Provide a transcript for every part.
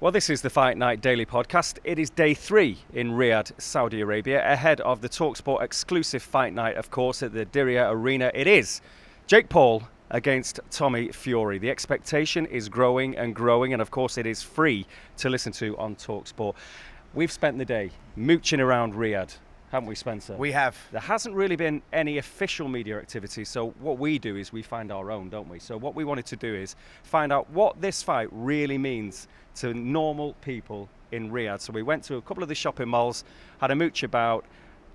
Well, this is the Fight Night Daily Podcast. It is day 3 in Riyadh, Saudi Arabia, ahead of the talkSPORT exclusive fight night, of course, at the Diriyah Arena. It is Jake Paul against Tommy Fury. The expectation is growing and growing, and of course it is free to listen to on talkSPORT. We've spent the day mooching around Riyadh, haven't we, Spencer? We have. There hasn't really been any official media activity, so what we do is we find our own, don't we? So what we wanted to do is find out what this fight really means to normal people in Riyadh. So we went to a couple of the shopping malls, had a mooch about,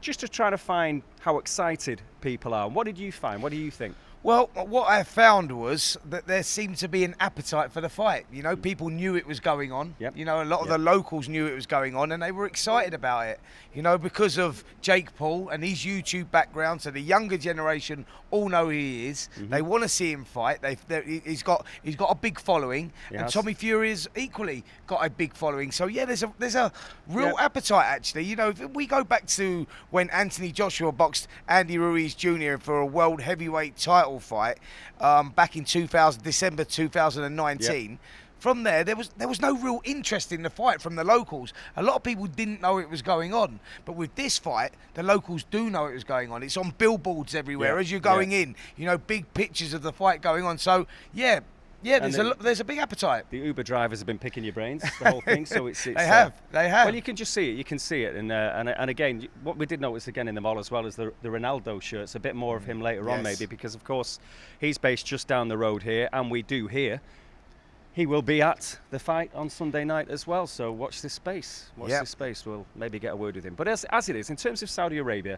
just to try to find how excited people are. What did you find? What do you think? Well, what I found was that there seemed to be an appetite for the fight. You know, people knew it was going on. Yep. You know, a lot of the locals knew it was going on, and they were excited about it. You know, because of Jake Paul and his YouTube background, so the younger generation all know who he is. Mm-hmm. They want to see him fight. He's got a big following, and Tommy Fury has equally got a big following. So yeah, there's a real appetite actually. You know, if we go back to when Anthony Joshua boxed Andy Ruiz Jr. for a world heavyweight title fight back in December 2019. From there was no real interest in the fight from the locals. A lot of people didn't know it was going on, but with this fight, the locals do know it was going on. It's on billboards everywhere as you're going in. You know, big pictures of the fight going on. So yeah, there's a big appetite. The Uber drivers have been picking your brains, the whole thing. So it's they have. Well, you can just see it. You can see it, and again, what we did notice again in the mall as well is the Ronaldo shirts. A bit more of him later on, maybe, because of course he's based just down the road here, and we do here. He will be at the fight on Sunday night as well. So watch this space. Watch this space. We'll maybe get a word with him. But as it is, in terms of Saudi Arabia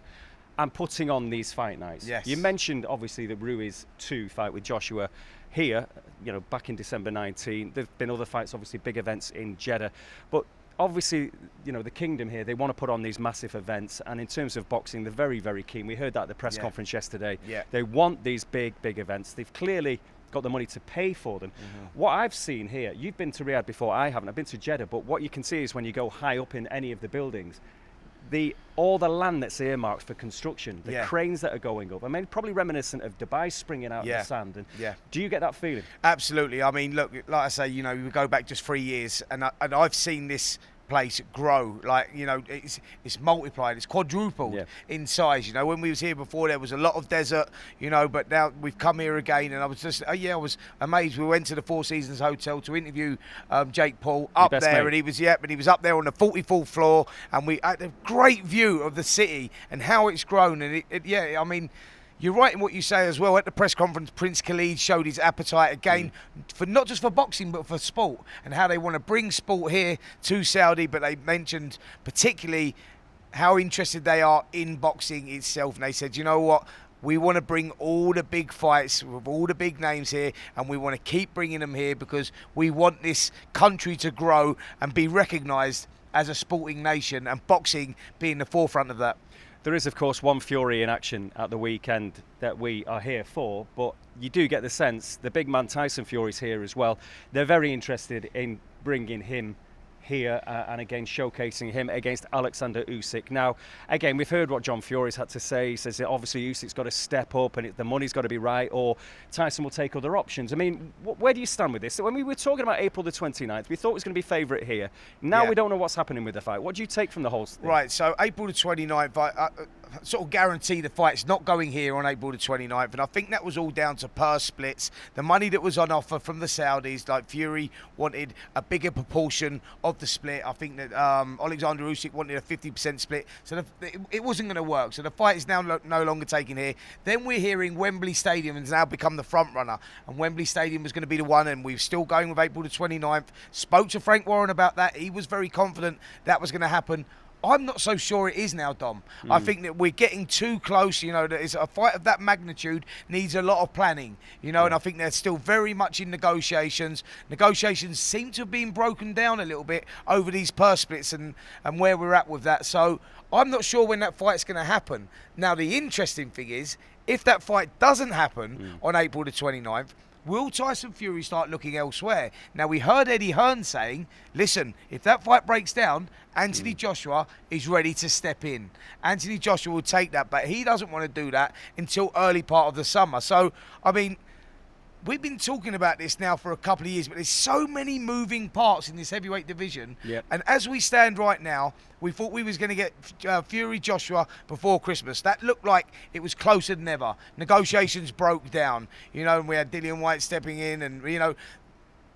and putting on these fight nights, you mentioned obviously the Ruiz 2 fight with Joshua here, you know, back in December 19. There have been other fights, obviously big events in Jeddah. But obviously, you know, the kingdom here, they want to put on these massive events. And in terms of boxing, they're very, very keen. We heard that at the press conference yesterday. They want these big, big events. They've clearly got the money to pay for them. What I've seen here, you've been to Riyadh before, I haven't. I've been to Jeddah, but what you can see is when you go high up in any of the buildings, all the land that's earmarked for construction, the cranes that are going up. I mean, probably reminiscent of Dubai springing out of the sand. And do you get that feeling? Absolutely. I mean, look, like I say, you know, we go back just 3 years, and I've seen this place grow. Like, you know, it's multiplied, it's quadrupled in size. You know, when we was here before, there was a lot of desert, you know, but now we've come here again, and I was just I was amazed. We went to the Four Seasons Hotel to interview Jake Paul up there, and he was up there on the 44th floor, and we had a great view of the city and how it's grown. And I mean, you're right in what you say as well. At the press conference, Prince Khalid showed his appetite again for not just for boxing but for sport, and how they want to bring sport here to Saudi. But they mentioned particularly how interested they are in boxing itself. And they said, you know what? We want to bring all the big fights with all the big names here, and we want to keep bringing them here because we want this country to grow and be recognised as a sporting nation, and boxing being the forefront of that. There is, of course, one Fury in action at the weekend that we are here for, but you do get the sense the big man Tyson Fury's here as well. They're very interested in bringing him here and again showcasing him against Alexander Usyk. Now, again, we've heard what John Fury's had to say. He says that obviously Usyk's got to step up and the money's got to be right, or Tyson will take other options. I mean, where do you stand with this? When we were talking about April the 29th, we thought it was going to be favourite here. Now we don't know what's happening with the fight. What do you take from the whole thing? Right, so April the 29th, I sort of guarantee the fight's not going here on April the 29th, and I think that was all down to purse splits. The money that was on offer from the Saudis, like Fury wanted a bigger proportion of the split. I think that Alexander Usyk wanted a 50% split, so it wasn't going to work. So the fight is now no longer taken here. Then we're hearing Wembley Stadium has now become the front runner, and Wembley Stadium was going to be the one, and we're still going with April the 29th. Spoke to Frank Warren about that. He was very confident that was going to happen. I'm not so sure it is now, Dom. I think that we're getting too close. You know, that is a fight of that magnitude needs a lot of planning. You know, and I think they're still very much in negotiations. Negotiations seem to have been broken down a little bit over these purse splits and where we're at with that. So I'm not sure when that fight's going to happen. Now, the interesting thing is, if that fight doesn't happen on April the 29th, will Tyson Fury start looking elsewhere? Now, we heard Eddie Hearn saying, listen, if that fight breaks down, Anthony Joshua is ready to step in. Anthony Joshua will take that, but he doesn't want to do that until early part of the summer. So, I mean, we've been talking about this now for a couple of years, but there's so many moving parts in this heavyweight division. Yep. And as we stand right now, we thought we was going to get Fury Joshua before Christmas. That looked like it was closer than ever. Negotiations broke down, you know, and we had Dillian Whyte stepping in, and you know,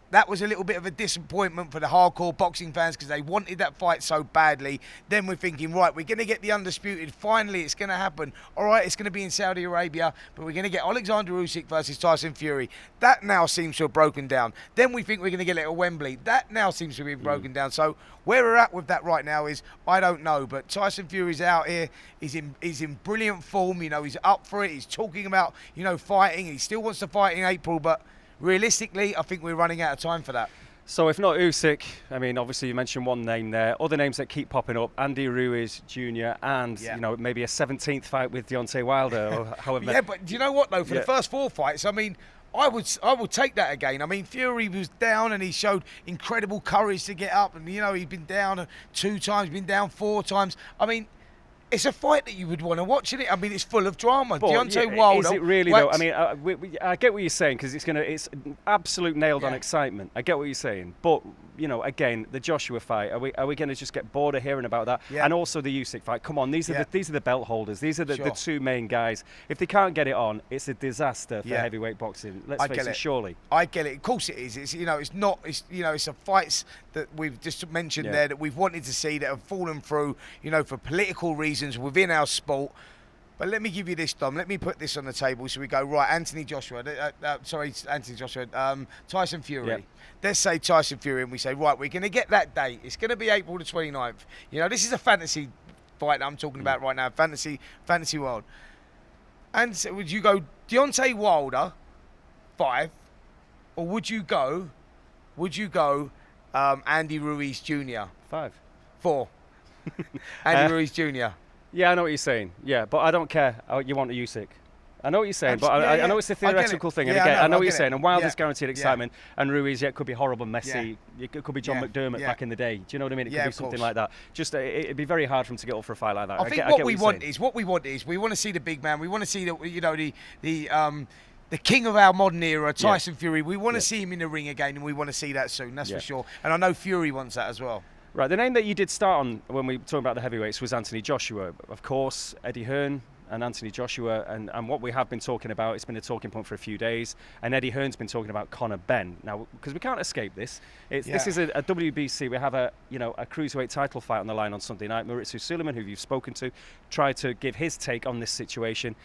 that was a little bit of a disappointment for the hardcore boxing fans because they wanted that fight so badly. Then we're thinking, right, we're going to get the Undisputed. Finally, it's going to happen. All right, it's going to be in Saudi Arabia, but we're going to get Alexander Usyk versus Tyson Fury. That now seems to have broken down. Then we think we're going to get it at Wembley. That now seems to be broken down. So where we're at with that right now is, I don't know. But Tyson Fury's out here. He's in brilliant form. You know, he's up for it. He's talking about, you know, fighting. He still wants to fight in April, but realistically, I think we're running out of time for that. So if not Usyk, I mean, obviously you mentioned one name there. Other names that keep popping up: Andy Ruiz Jr. and you know, maybe a 17th fight with Deontay Wilder or however. Yeah, but do you know what though? For the first 4 fights, I mean, I would take that again. I mean, Fury was down and he showed incredible courage to get up, and you know, he'd been down 2 times, been down 4 times. I mean, it's a fight that you would want to watch, isn't it? I mean, it's full of drama. But Deontay Wilder. Is it really though? I mean, I get what you're saying because it's absolute nailed on excitement. I get what you're saying, but you know, again, the Joshua fight. Are we going to just get bored of hearing about that? Yeah. And also the Usyk fight. Come on, these are the belt holders. These are the 2 main guys. If they can't get it on, it's a disaster for heavyweight boxing. Let's face it. Surely, I get it. Of course it is. It's, you know, it's not. It's, you know, it's a fights that we've just mentioned there that we've wanted to see that have fallen through. You know, for political reasons within our sport. But let me give you this, Dom. Let me put this on the table so we go, right, Tyson Fury. Yep. Let's say Tyson Fury, and we say, right, we're going to get that date. It's going to be April the 29th. You know, this is a fantasy fight that I'm talking about right now, fantasy world. And so would you go Deontay Wilder, 5, or would you go Andy Ruiz Jr.? 5. 4. Andy Ruiz Jr. Yeah, I know what you're saying. Yeah, but I don't care. You want a Usyk. I know what you're saying, but I know it's a theoretical thing. And again, I know what you're saying. And Wilder's guaranteed excitement, and Ruiz, it could be horrible, messy. It could be John McDermott back in the day. Do you know what I mean? It could be something like that. Just it'd be very hard for him to get up for a fight like that. I think what we want is we want to see the big man. We want to see the king of our modern era, Tyson Fury. We want to see him in the ring again, and we want to see that soon. That's for sure. And I know Fury wants that as well. Right, the name that you did start on when we were talking about the heavyweights was Anthony Joshua. Of course, Eddie Hearn and Anthony Joshua, and what we have been talking about, it's been a talking point for a few days, and Eddie Hearn's been talking about Conor Benn. Now, because we can't escape this, this is a WBC. We have a cruiserweight title fight on the line on Sunday night. Mauricio Suleiman, who you've spoken to, tried to give his take on this situation.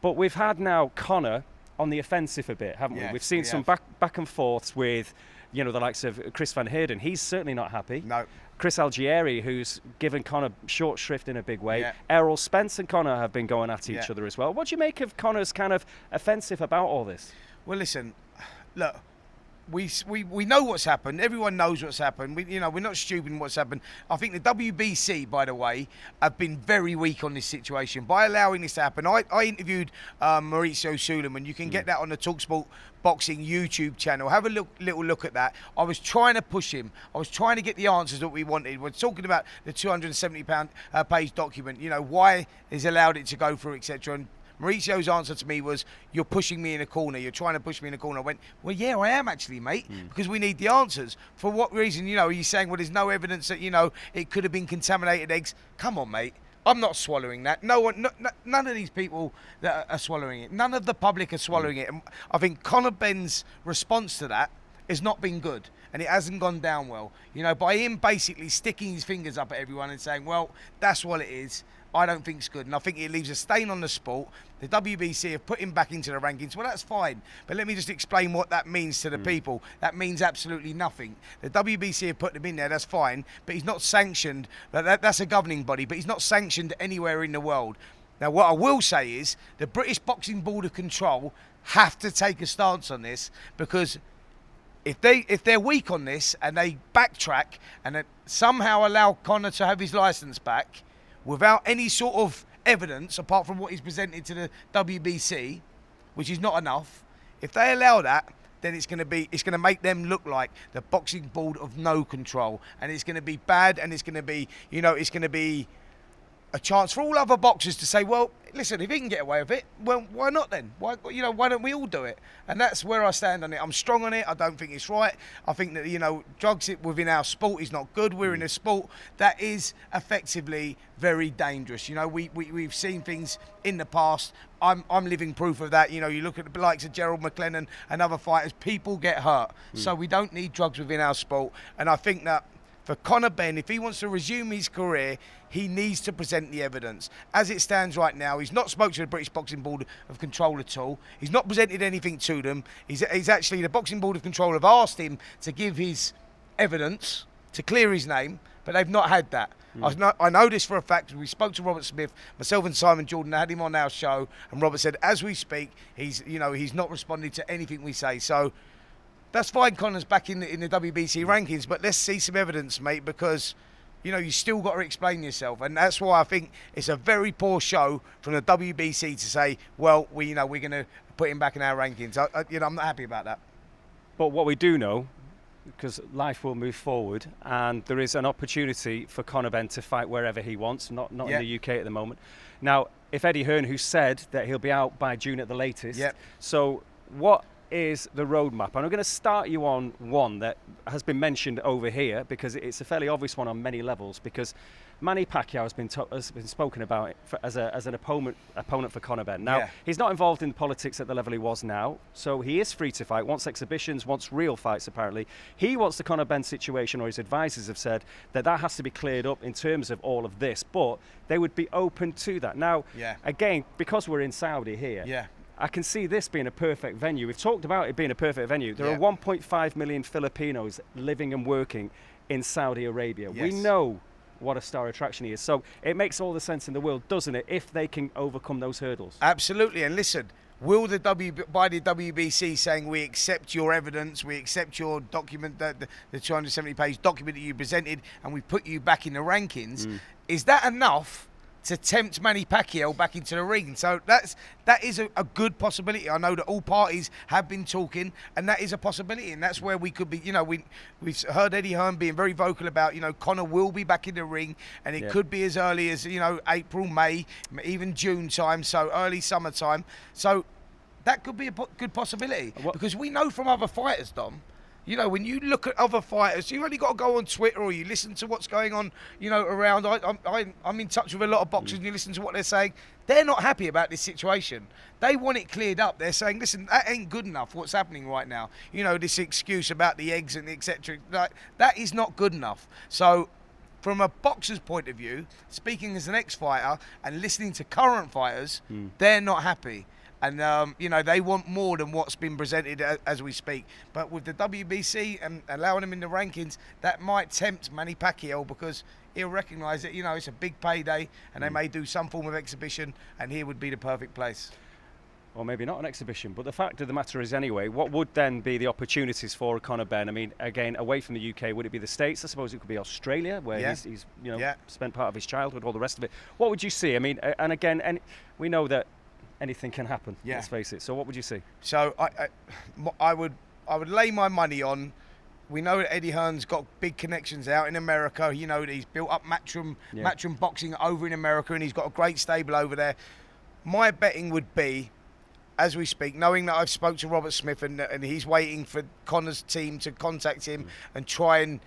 But we've had now Conor on the offensive a bit, haven't we? We've seen some back and forths with, you know, the likes of Chris Van Heerden. He's certainly not happy. No. Chris Algieri, who's given Conor short shrift in a big way. Errol Spence and Conor have been going at each other as well. What do you make of Conor's kind of offensive about all this? Well, listen, look, we know what's happened. Everyone knows what's happened. We're not stupid in what's happened. I think the WBC, by the way, have been very weak on this situation by allowing this to happen. I interviewed Mauricio Suleiman. You can get that on the talkSPORT Boxing YouTube channel. Have a little look at that. I was trying to push him. I was trying to get the answers that we wanted. We're talking about the 270-page document. You know, why he's allowed it to go through, etc. And Mauricio's answer to me was, "You're pushing me in a corner. You're trying to push me in a corner." I went, "Well, yeah, I am actually, mate, because we need the answers." For what reason? You know, are you saying, well, there's no evidence that, you know, it could have been contaminated eggs? Come on, mate. I'm not swallowing that. No one, none of these people that are swallowing it. None of the public are swallowing it. And I think Conor Benn's response to that has not been good, and it hasn't gone down well. You know, by him basically sticking his fingers up at everyone and saying, well, that's what it is, I don't think it's good. And I think it leaves a stain on the sport. The WBC have put him back into the rankings. Well, that's fine. But let me just explain what that means to the people. That means absolutely nothing. The WBC have put him in there, that's fine. But he's not sanctioned. That's a governing body, but he's not sanctioned anywhere in the world. Now, what I will say is the British Boxing Board of Control have to take a stance on this, because if they're weak on this and they backtrack and somehow allow Conor to have his licence back without any sort of evidence apart from what he's presented to the WBC, which is not enough, if they allow that, then it's going to make them look like the boxing board of no control, and it's going to be bad, and it's going to be, you know, it's going to be a chance for all other boxers to say, well, listen, if he can get away with it, well, why not then? Why don't we all do it? And that's where I stand on it. I'm strong on it. I don't think it's right. I think that, drugs within our sport is not good. We're in a sport that is effectively very dangerous. We've seen things in the past. I'm living proof of that. You look at the likes of Gerald McLennan and other fighters, people get hurt. So we don't need drugs within our sport. And I think that for Conor Benn, if he wants to resume his career, he needs to present the evidence. As it stands right now, he's not spoke to the British Boxing Board of Control at all. He's not presented anything to them. He's actually, the Boxing Board of Control have asked him to give his evidence, to clear his name, but they've not had that. I know this for a fact. We spoke to Robert Smith, myself and Simon Jordan had him on our show, and Robert said, as we speak, he's not responding to anything we say. So that's fine, Conor's back in the WBC rankings, but let's see some evidence, mate, because you still got to explain yourself, and that's why I think it's a very poor show from the WBC to say, well, we're going to put him back in our rankings. I'm not happy about that. But what we do know, because life will move forward, and there is an opportunity for Conor Benn to fight wherever he wants, not in the UK at the moment. Now, if Eddie Hearn, who said that he'll be out by June at the latest, so what is the roadmap? And I'm going to start you on one that has been mentioned over here, because it's a fairly obvious one on many levels, because Manny Pacquiao has been spoken about as an opponent for Conor Benn. Now, he's not involved in politics at the level he was now, so he is free to fight, wants exhibitions, wants real fights apparently. He wants the Conor Benn situation, or his advisors have said that has to be cleared up in terms of all of this, but they would be open to that. Now, again, because we're in Saudi here, I can see this being a perfect venue. We've talked about it being a perfect venue. There are 1.5 million Filipinos living and working in Saudi Arabia. We know what a star attraction he is. So it makes all the sense in the world, doesn't it, if they can overcome those hurdles? Absolutely. And listen, will the WBC saying we accept your evidence, we accept your document, the 270-page document that you presented, and we put you back in the rankings, is that enough to tempt Manny Pacquiao back into the ring? So that is a good possibility. I know that all parties have been talking, and that is a possibility, and that's where we could be. We've heard Eddie Hearn being very vocal about, Conor will be back in the ring, and it could be as early as April, May, even June time, so early summertime. So that could be a good possibility, because we know from other fighters, Dom. When you look at other fighters, you only got to go on Twitter or you listen to what's going on, around. I'm in touch with a lot of boxers, and you listen to what they're saying. They're not happy about this situation. They want it cleared up. They're saying, listen, that ain't good enough, what's happening right now. This excuse about the eggs and etc. That is not good enough. So from a boxer's point of view, speaking as an ex-fighter and listening to current fighters, they're not happy. And, they want more than what's been presented as we speak. But with the WBC and allowing them in the rankings, that might tempt Manny Pacquiao, because he'll recognise that, it's a big payday, and they may do some form of exhibition, and here would be the perfect place. Or maybe not an exhibition, but the fact of the matter is anyway, what would then be the opportunities for Conor Benn? I mean, again, away from the UK, would it be the States? I suppose it could be Australia, where he's spent part of his childhood, all the rest of it. What would you see? I mean, and again, we know that anything can happen, let's face it. So what would you see? So I would lay my money on, we know that Eddie Hearn's got big connections out in America. That he's built up Matchroom Boxing over in America, and he's got a great stable over there. My betting would be, as we speak, knowing that I've spoke to Robert Smith and he's waiting for Conor's team to contact him and try and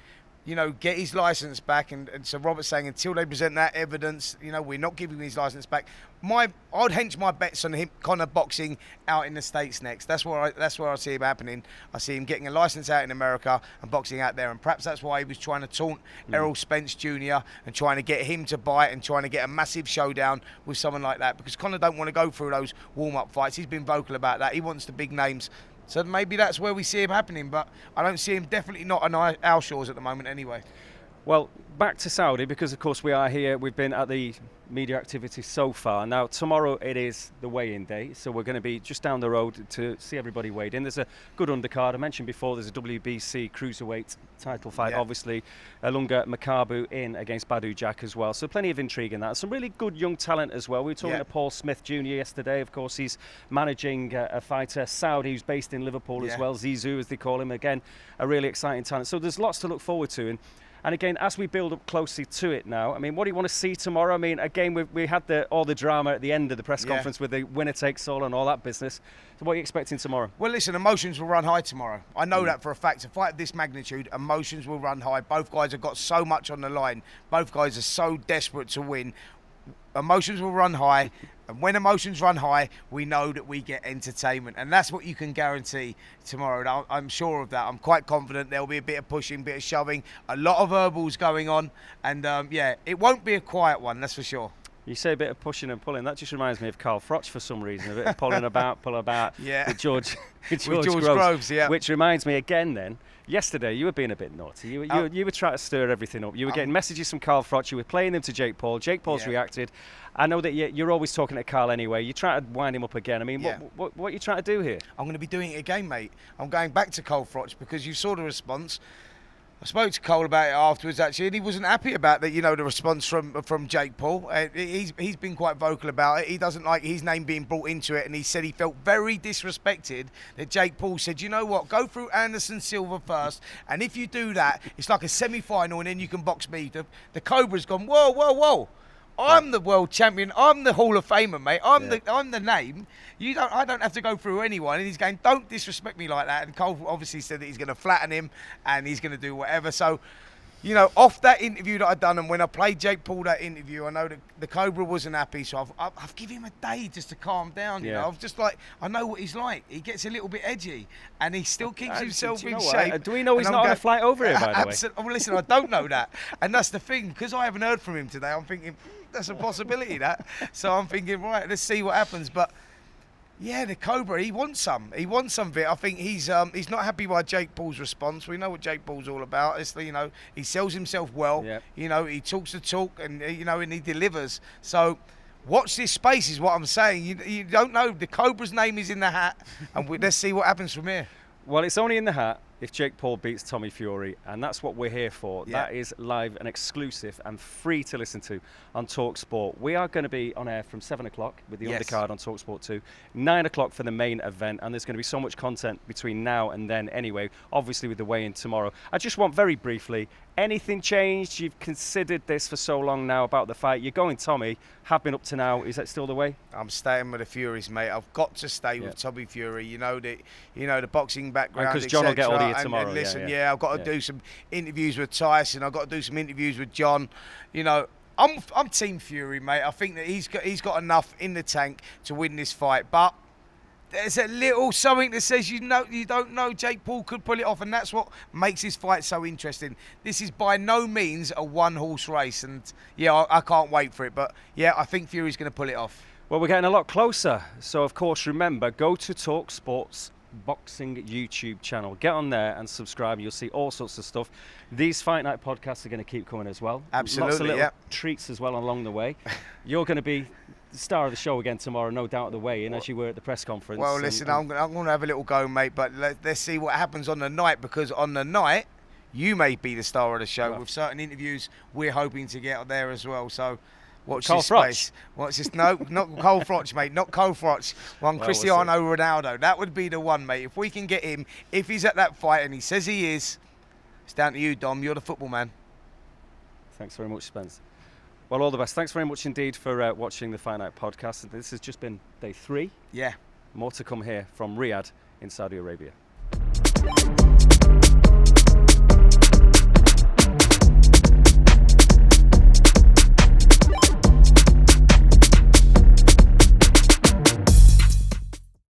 get his license back, and so Robert's saying until they present that evidence, we're not giving him his license back. I'd hedge my bets on him, Conor boxing out in the States next. That's where I see him happening. I see him getting a license out in America and boxing out there, and perhaps that's why he was trying to taunt Errol Spence Jr. and trying to get him to bite and trying to get a massive showdown with someone like that, because Conor don't want to go through those warm-up fights. He's been vocal about that. He wants the big names. So maybe that's where we see him happening, but I don't see him, definitely not on our shores at the moment anyway. Well, back to Saudi, because of course we are here. We've been at the media activities so far. Now, tomorrow it is the weigh-in day, so we're going to be just down the road to see everybody weighed in. There's a good undercard. I mentioned before there's a WBC cruiserweight title fight, obviously. Lunga Makabu in against Badu Jack as well, so plenty of intrigue in that. Some really good young talent as well. We were talking to Paul Smith Jr. yesterday. Of course, he's managing a fighter, Saudi, who's based in Liverpool as well, Zizou as they call him. Again, a really exciting talent. So there's lots to look forward to. And And again, as we build up closely to it now, I mean, what do you want to see tomorrow? I mean, again, we had all the drama at the end of the press conference with the winner takes all and all that business. So what are you expecting tomorrow? Well, listen, emotions will run high tomorrow. I know that for a fact. A fight of this magnitude, emotions will run high. Both guys have got so much on the line. Both guys are so desperate to win. Emotions will run high, and when emotions run high, we know that we get entertainment, and that's what you can guarantee tomorrow. And I'm sure of that. I'm quite confident there'll be a bit of pushing, a bit of shoving, a lot of verbals going on, and yeah, it won't be a quiet one, that's for sure. You say a bit of pushing and pulling. That just reminds me of Carl Froch for some reason. A bit of pull about with George Groves. Yeah. Which reminds me again then, yesterday you were being a bit naughty. You were trying to stir everything up. You were getting messages from Carl Froch. You were playing them to Jake Paul. Jake Paul's reacted. I know that you're always talking to Carl anyway. You try to wind him up again. I mean, what are you trying to do here? I'm going to be doing it again, mate. I'm going back to Carl Froch because you saw the response. I spoke to Cole about it afterwards, actually, and he wasn't happy about that. You know, the response from Jake Paul. He's been quite vocal about it. He doesn't like his name being brought into it, and he said he felt very disrespected that Jake Paul said, you know what, go through Anderson Silva first, and if you do that, it's like a semi-final, and then you can box me. The Cobra's gone, whoa, whoa, whoa. I'm the world champion. I'm the Hall of Famer, mate. I'm the name. I don't have to go through anyone. And he's going, don't disrespect me like that. And Cole obviously said that he's going to flatten him and he's going to do whatever. So, you know, off that interview that I'd done, and when I played Jake Paul that interview, I know that the Cobra wasn't happy, so I've given him a day just to calm down. You know, I've just like, I know what he's like. He gets a little bit edgy, and he still keeps himself in shape. Do we know he's not on a flight over here, by the way? Well, listen, I don't know that, and that's the thing, because I haven't heard from him today. I'm thinking that's a possibility, that. So I'm thinking, right, let's see what happens, but. Yeah, the Cobra, he wants some. He wants some of it. I think he's not happy by Jake Paul's response. We know what Jake Paul's all about. It's, you know, he sells himself well. Yep. You know, he talks the talk, and you know, and he delivers. So watch this space is what I'm saying. You don't know. The Cobra's name is in the hat, and let's see what happens from here. Well, it's only in the hat if Jake Paul beats Tommy Fury, and that's what we're here for. Yeah. That is live and exclusive and free to listen to on talkSPORT. We are going to be on air from 7 o'clock with the undercard on talkSPORT 2, 9 o'clock for the main event, and there's going to be so much content between now and then anyway, obviously with the weigh-in tomorrow. I just want very briefly, anything changed? You've considered this for so long now about the fight. You're going Tommy, have been up to now. Is that still the way? I'm staying with the Furies, mate. I've got to stay with Tommy Fury. You know the boxing background, because John will get all of you tomorrow. And listen, I've got to do some interviews with Tyson. I've got to do some interviews with John. You know, I'm Team Fury, mate. I think that he's got enough in the tank to win this fight, but there's a little something that says you don't know Jake Paul could pull it off, and that's what makes this fight so interesting. This is by no means a one-horse race, and I can't wait for it. But I think Fury's going to pull it off. Well, we're getting a lot closer. So of course, remember, go to talkSPORT's boxing YouTube channel. Get on there and subscribe. You'll see all sorts of stuff. These Fight Night podcasts are going to keep coming as well. Absolutely, lots of little treats as well along the way. You're going to be the star of the show again tomorrow, no doubt, at the weigh-in, as you were at the press conference. Well, listen, I'm going to have a little go, mate, but let's see what happens on the night, because on the night, you may be the star of the show with certain interviews we're hoping to get there as well. So watch this space. Watch this. No, not Cole Froch, mate. Not Cole Froch. Cristiano Ronaldo. That would be the one, mate. If we can get him, if he's at that fight, and he says he is, it's down to you, Dom. You're the football man. Thanks very much, Spence. Well, all the best. Thanks very much indeed for watching the Fight Night podcast. This has just been day 3. Yeah. More to come here from Riyadh in Saudi Arabia.